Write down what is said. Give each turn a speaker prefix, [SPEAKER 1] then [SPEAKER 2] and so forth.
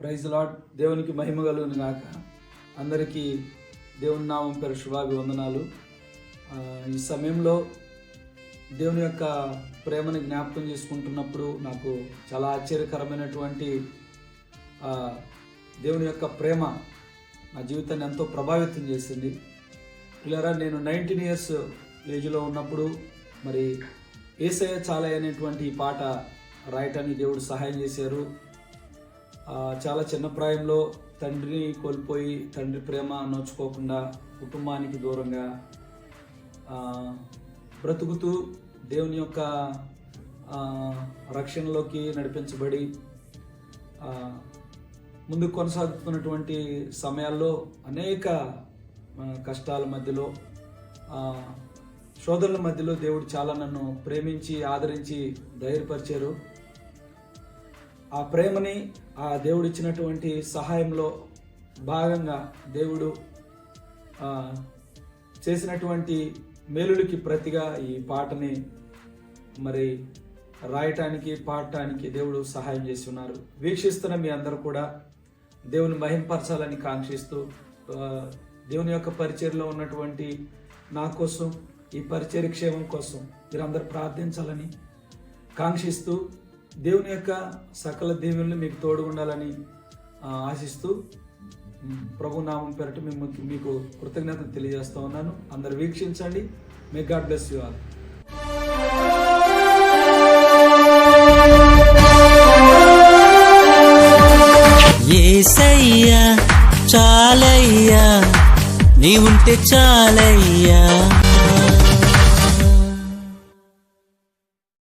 [SPEAKER 1] Praise lord. దేవునికి మహిమ కలుగును గాక. అందరికీ దేవుని నామం పేరు శుభాభివందనాలు. ఈ సమయంలో దేవుని యొక్క ప్రేమని జ్ఞాపకం చేసుకుంటున్నప్పుడు నాకు చాలా ఆశ్చర్యకరమైనటువంటి దేవుని యొక్క ప్రేమ నా జీవితాన్ని ఎంతో ప్రభావితం చేసింది. పిల్లరా, నేను 19 years ఏజ్లో ఉన్నప్పుడు మరి యేసయ్య చాలయ్య అనేటువంటి ఈ పాట రాయటానికి దేవుడు సహాయం చేశారు. చాలా చిన్న ప్రాయంలో తండ్రిని కోల్పోయి తండ్రి ప్రేమ నోచుకోకుండా కుటుంబానికి దూరంగా బ్రతుకుతూ దేవుని యొక్క రక్షణలోకి నడిపించబడి ముందుకు కొనసాగుతున్నటువంటి సమయాల్లో అనేక కష్టాల మధ్యలో శోధనల మధ్యలో దేవుడు చాలా నన్ను ప్రేమించి ఆదరించి ధైర్యపరిచారు. ఆ ప్రేమని ఆ దేవుడు ఇచ్చినటువంటి సహాయంలో భాగంగా దేవుడు చేసినటువంటి మేలులకి ప్రతిగా ఈ పాటని మరి రాయటానికి పాడటానికి దేవుడు సహాయం చేసి ఉన్నారు. వీక్షిస్తున్న మీ అందరూ కూడా దేవుని మహింపరచాలని కాంక్షిస్తూ దేవుని యొక్క పరిచర్యలో ఉన్నటువంటి నా కోసం, ఈ పరిచర్య క్షేమం కోసం మీరందరూ ప్రార్థించాలని కాంక్షిస్తూ దేవుని యొక్క సకల దీవెనలు మీకు తోడుగుండాలని ఆశిస్తూ ప్రభు నామం పేరట మీకు కృతజ్ఞతలు తెలియజేస్తా ఉన్నాను. అందరు వీక్షించండి. May God bless you all.
[SPEAKER 2] యేసయ్యా చాలయ్యా, నీ ఉంటే చాలయ్యా.